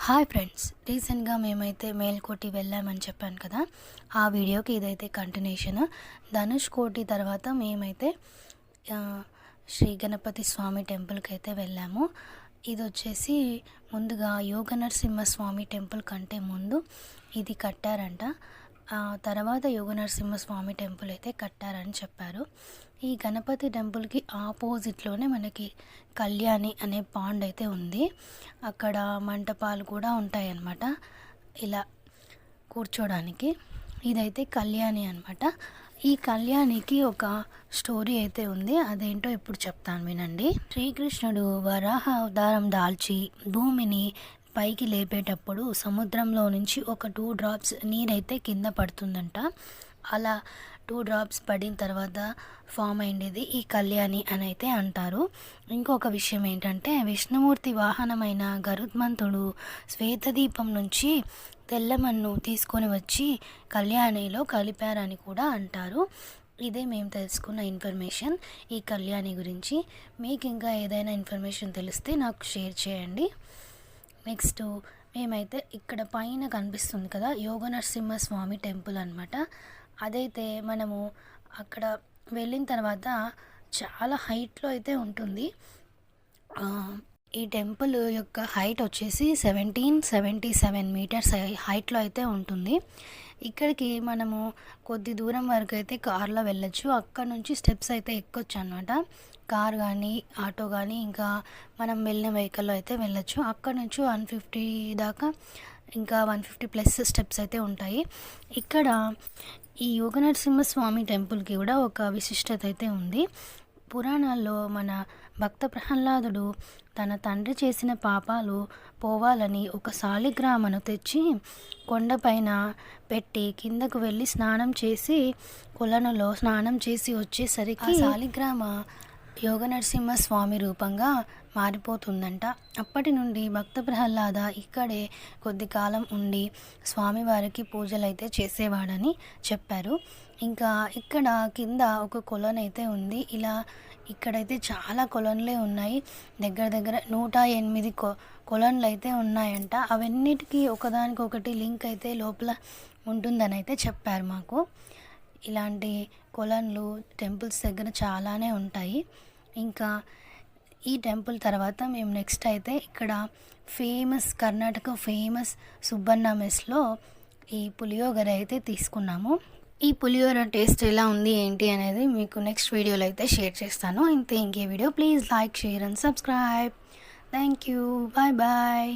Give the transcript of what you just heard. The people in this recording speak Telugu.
హాయ్ ఫ్రెండ్స్, రీసెంట్గా మేమైతే మేల్కోటి వెళ్ళామని చెప్పాను కదా. ఆ వీడియోకి ఇదైతే కంటిన్యూషన్. ధనుష్ కోటి తర్వాత మేమైతే శ్రీ గణపతి స్వామి టెంపుల్కి అయితే వెళ్ళాము. ఇది వచ్చేసి ముందుగా యోగ నరసింహస్వామి టెంపుల్ కంటే ముందు ఇది కట్టారంట. తర్వాత యోగ నరసింహస్వామి టెంపుల్ అయితే కట్టారని చెప్పారు. ఈ గణపతి టెంపుల్కి ఆపోజిట్లోనే మనకి కళ్యాణి అనే పాండ్ అయితే ఉంది. అక్కడ మంటపాలు కూడా ఉంటాయన్నమాట, ఇలా కూర్చోడానికి. ఇదైతే కళ్యాణి అనమాట. ఈ కళ్యాణికి ఒక స్టోరీ అయితే ఉంది, అదేంటో ఇప్పుడు చెప్తాను వినండి. శ్రీకృష్ణుడు వరాహ అవతారం దాల్చి భూమిని పైకి లేపేటప్పుడు సముద్రంలో నుంచి ఒక 2 డ్రాప్స్ నీరైతే కింద పడుతుందంట. అలా 2 డ్రాప్స్ పడిన తర్వాత ఫామ్ అయింది ఈ కళ్యాణి అని అయితే అంటారు. ఇంకొక విషయం ఏంటంటే, విష్ణుమూర్తి వాహనమైన గరుత్మంతుడు శ్వేతదీపం నుంచి తెల్లమన్ను తీసుకొని వచ్చి కళ్యాణిలో కలిపారని కూడా అంటారు. ఇదే మేము తెలుసుకున్న ఇన్ఫర్మేషన్ ఈ కళ్యాణి గురించి. మీకు ఇంకా ఏదైనా ఇన్ఫర్మేషన్ తెలిస్తే నాకు షేర్ చేయండి. నెక్స్ట్ మేమైతే ఇక్కడ పైన కనిపిస్తుంది కదా, యోగ నరసింహస్వామి టెంపుల్ అనమాట. అదైతే మనము అక్కడ వెళ్ళిన తర్వాత చాలా హైట్లో అయితే ఉంటుంది. ఈ టెంపుల్ యొక్క హైట్ వచ్చేసి 1777 మీటర్స్ హైట్లో అయితే ఉంటుంది. ఇక్కడికి మనము కొద్ది దూరం వరకు అయితే కార్లో వెళ్ళొచ్చు. అక్కడ నుంచి స్టెప్స్ అయితే ఎక్కొచ్చు అనమాట. కార్ కానీ ఆటో కానీ ఇంకా మనం వెళ్ళిన వెహికల్లో అయితే వెళ్ళొచ్చు. అక్కడ నుంచి 150 దాకా, ఇంకా 150+ స్టెప్స్ అయితే ఉంటాయి. ఇక్కడ ఈ యోగ నరసింహస్వామి టెంపుల్కి కూడా ఒక విశిష్టత అయితే ఉంది. పురాణాల్లో మన భక్త ప్రహ్లాదుడు తన తండ్రి చేసిన పాపాలు పోవాలని ఒక శాలిగ్రామను తెచ్చి కొండపైన పెట్టి కిందకు వెళ్ళి స్నానం చేసి కొలనులో స్నానం చేసి వచ్చేసరికి శాలిగ్రామ యోగ నరసింహస్వామి రూపంగా మారిపోతుందంట. అప్పటి నుండి భక్త ప్రహ్లాద ఇక్కడే కొద్ది కాలం ఉండి స్వామివారికి పూజలు అయితే చేసేవాడని చెప్పారు. ఇంకా ఇక్కడ కింద ఒక కొలను అయితే ఉంది. ఇలా ఇక్కడైతే చాలా కొలనులే ఉన్నాయి. దగ్గర దగ్గర 108 కొలనులు అయితే ఉన్నాయంట. అవన్నిటికీ ఒకదానికొకటి లింక్ అయితే లోపల ఉంటుందని అయితే చెప్పారు మాకు. ఇలాంటి కొలనులు టెంపుల్స్ దగ్గర చాలానే ఉంటాయి. ఇంకా ఈ టెంపుల్ తర్వాత మేము నెక్స్ట్ అయితే ఇక్కడ కర్ణాటక ఫేమస్ సుబ్బన్న మెస్లో ఈ పులియోగర అయితే తీసుకున్నాము. ఈ పులిహోర టేస్ట్ ఎలా ఉంది ఏంటి అనేది మీకు నెక్స్ట్ వీడియోలో అయితే షేర్ చేస్తాను. ఇంతే, ఇంకే video. Please like, share and subscribe. Thank you. Bye bye.